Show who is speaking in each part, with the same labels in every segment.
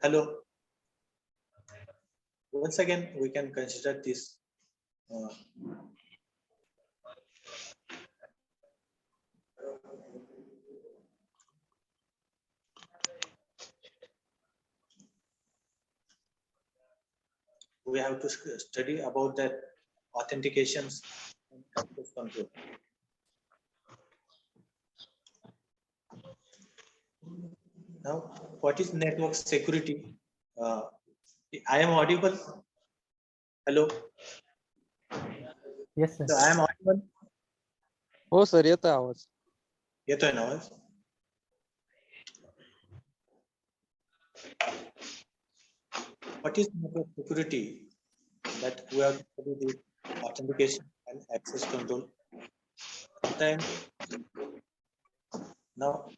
Speaker 1: Hello. Once again, we can consider this. We have to study about that authentications and access control. Now, what is network security? I am audible. Hello.
Speaker 2: Yes, sir.
Speaker 1: So I am audible.
Speaker 3: हो sir येतो आवाज.
Speaker 1: येतोय ना आवाज? What is network security? That we have to study the authentication and access control. Sometimes now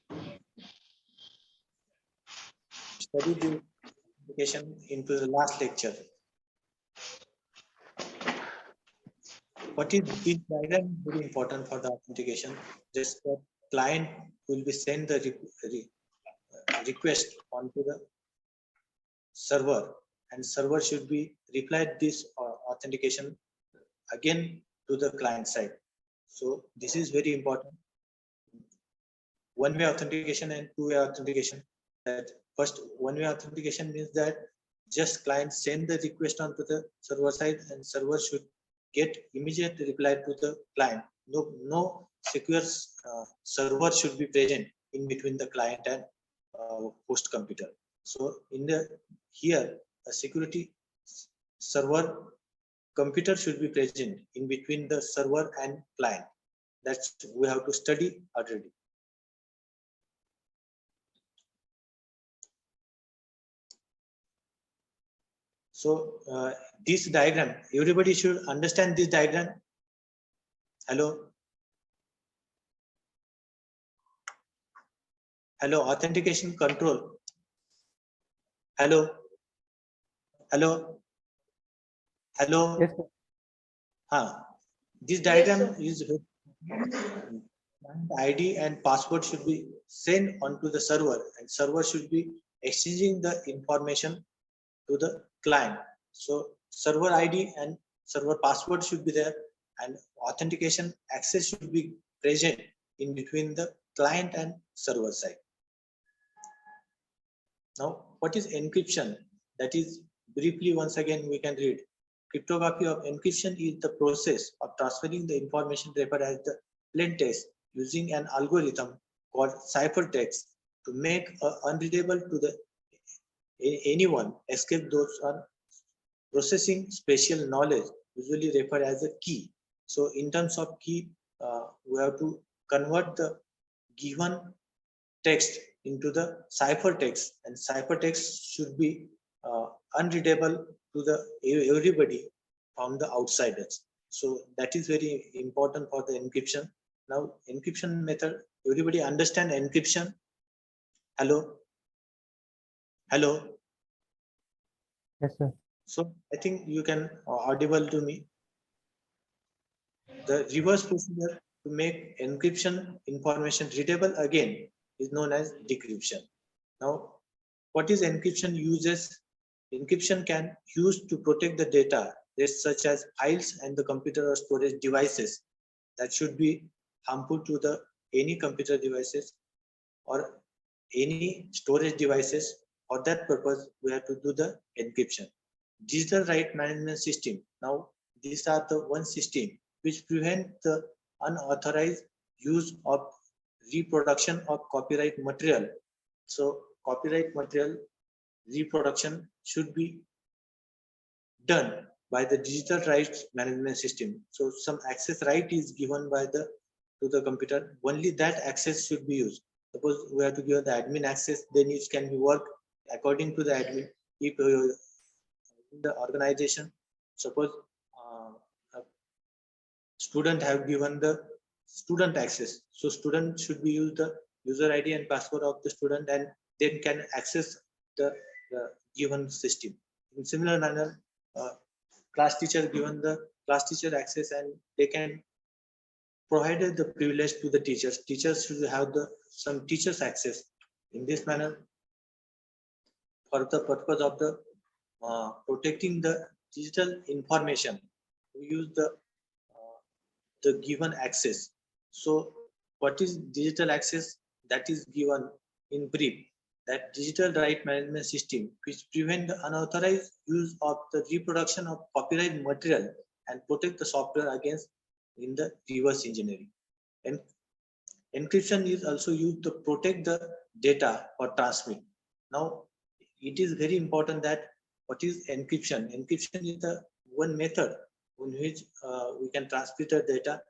Speaker 1: study the authentication into the last lecture. What is this diagram very important for the authentication? Just the client will be sent the request onto the server, and server should be replied this authentication again to the client side. So this is very important. One-way authentication and two-way authentication. That first one-way authentication means that just client send the request onto the server side, and server should get immediate reply to the client. No secure server should be present in between the client and host computer. So in the here a security server computer should be present in between the server and client. That's we have to study already. So this diagram, everybody should understand this diagram. Hello. Hello, authentication control. Hello. Hello. Hello.
Speaker 2: Yes, sir.
Speaker 1: This diagram is ID and password should be sent onto the server, and server should be exchanging the information to the client. So server ID and server password should be there, and authentication access should be present in between the client and server side. Now, what is encryption? That is briefly once again we can read. Cryptography of encryption is the process of transferring the information referred as the plain text using an algorithm called ciphertext to make unreadable to the anyone except those on processing special knowledge, usually referred as a key. So in terms of key, we have to convert the given text into the ciphertext, and ciphertext should be unreadable to the everybody from the outsiders. So that is very important for the encryption. Now encryption method, everybody understand encryption? Hello. Hello.
Speaker 2: Yes, sir.
Speaker 1: So I think you can audible to me. The reverse procedure to make encryption information readable again is known as decryption. Now, what is encryption uses? Encryption can use to protect the data, such as files and the computer or storage devices that should be harmful to the any computer devices or any storage devices. For that purpose, we have to do the encryption. Digital right management system. Now, these are the one system which prevent the unauthorized use of reproduction of copyright material. So copyright material reproduction should be done by the digital rights management system. So some access right is given by the to the computer. Only that access should be used. Suppose we have to give the admin access, then it can be work according to the admin. If the organization, suppose student have given the student access, so student should be use the user ID and password of the student, and then can access the given system. In similar manner, class teacher given the class teacher access, and they can provided the privilege to the teachers. Teachers should have some teachers access. In this manner, for the purpose of the protecting the digital information, we use the given access. So what is digital access? That is given in brief, that digital right management system which prevent the unauthorized use of the reproduction of copyright material and protect the software against in the reverse engineering. And encryption is also used to protect the data or transmit. Now it is very important that what is encryption? Encryption is the one method in which we can transmit the data.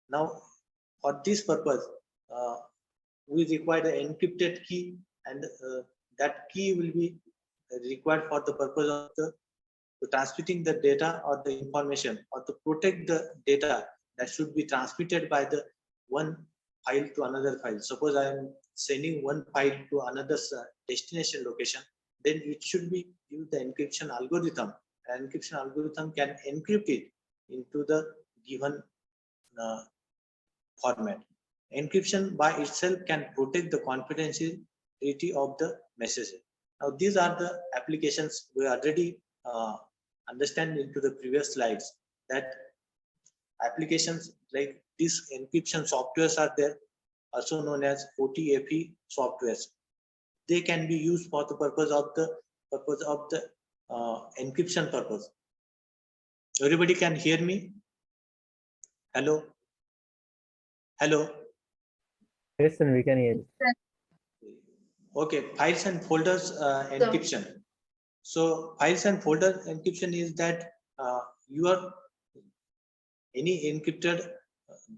Speaker 1: Now for this purpose, we require an encrypted key, and that key will be required for the purpose of the transmitting the data or the information, or to protect the data that should be transmitted by the one file to another file. Suppose I am sending one file to another destination location, then it should be use the encryption algorithm. An encryption algorithm can encrypt it into the given format. Encryption by itself can protect the confidentiality of the messages. Now these are the applications we already understand into the previous slides, that applications like these encryption softwares are there, also known as OTFE softwares. They can be used for the purpose of the encryption purpose. Everybody can hear me? Hello? Hello?
Speaker 2: Yes, sir, we can hear you.
Speaker 1: Okay, files and folders encryption. So files and folder encryption is that your any encrypted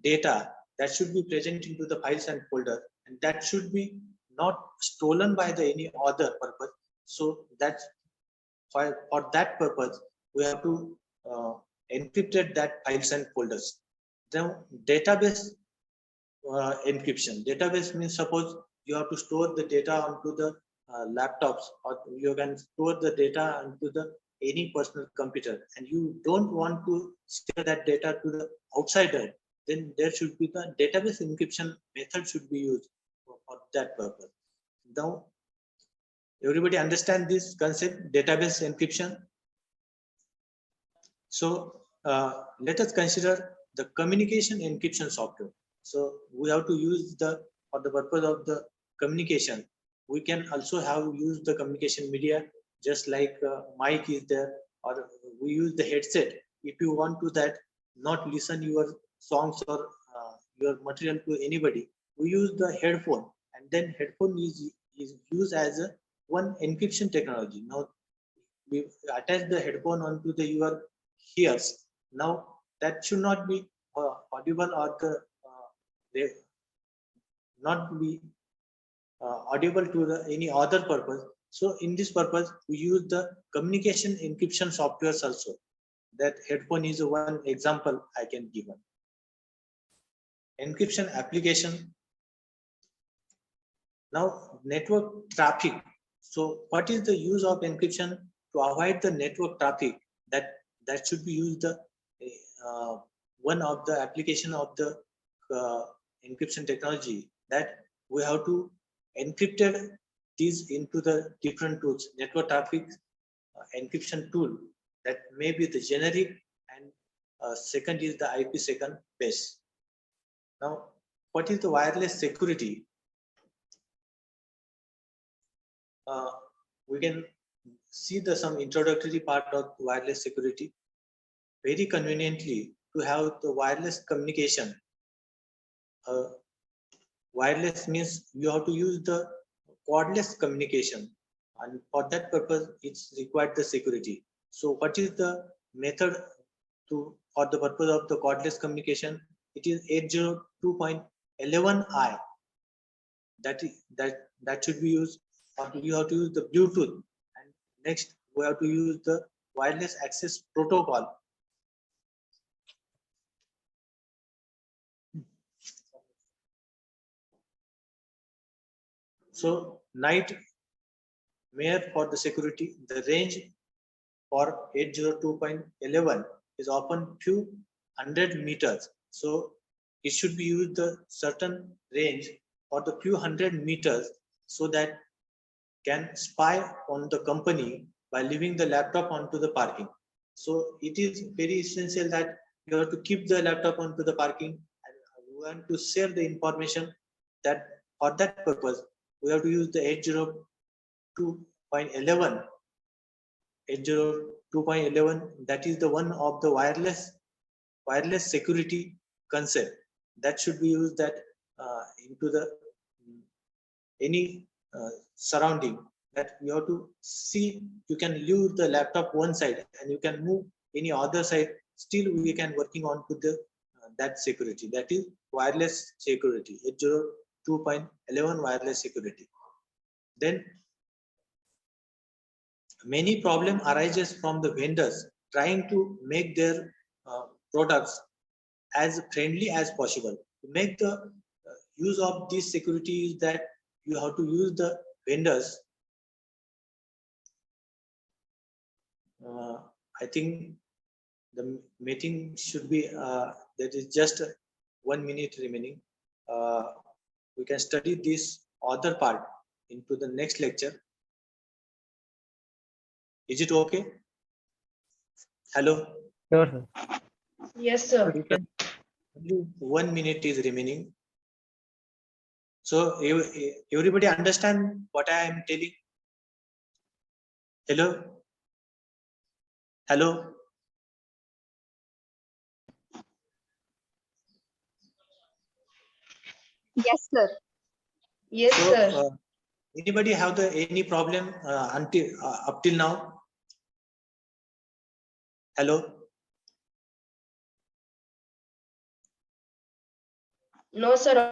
Speaker 1: data that should be present into the files and folder, and that should be not stolen by the any other purpose. So that's for that purpose we have to encrypted that files and folders. Now database encryption. Database means suppose you have to store the data onto the laptops, or you can store the data onto the any personal computer, and you don't want to share that data to the outsider, then there should be the database encryption method should be used for that purpose. Now everybody understand this concept, database encryption? So let us consider the communication encryption software. So we have to use for the purpose of the communication. We can also have used the communication media, just like mic is there, or we use the headset. If you want to that not listen your songs or your material to anybody, we use the headphone, and then headphone is used as a one encryption technology. Now we attach the headphone onto the your ears. Now that should not be audible, or not be audible to any other purpose. So in this purpose, we use the communication encryption softwares also. That headphone is one example I can give. Encryption application. Now network traffic. So what is the use of encryption? To avoid the network traffic, that should be used one of the application of the encryption technology, that we have to encrypted these into the different tools. Network traffic encryption tool, that may be the generic, and second is the IP2 base. Now what is the wireless security? We can see some introductory part of wireless security. Very conveniently, to have the wireless communication. Wireless means you have to use the cordless communication, and for that purpose it's required the security. So what is the method for the purpose of the cordless communication? It is 802.11i. That should be used. You have to use the Bluetooth, and next we have to use the wireless access protocol. So nightmare for the security, the range for 802.11 is often few hundred meters. So it should be used the certain range or the few hundred meters so that can spy on the company by leaving the laptop onto the parking. So it is very essential that you have to keep the laptop onto the parking, and we want to share the information that for that purpose we have to use the 802.11. 802.11, that is the one of the wireless security concept that should be used that into the any surrounding, that you have to see you can leave the laptop one side and you can move any other side, still we can working on to the that security, that is wireless security, 802.11 wireless security. Then many problem arises from the vendors trying to make their products as friendly as possible. To make the use of this security is that you have to use the vendors. I think the meeting should be, there is just 1 minute remaining. We can study this other part into the next lecture. Is it okay? Hello?
Speaker 2: Sure, sir.
Speaker 4: Yes, sir.
Speaker 2: You can.
Speaker 1: Only 1 minute is remaining. So everybody understand what I am telling? Hello? Hello?
Speaker 5: Yes, sir.
Speaker 4: Yes,
Speaker 1: So,
Speaker 4: sir.
Speaker 1: anybody have any problem until up till now? Hello?
Speaker 4: No, sir.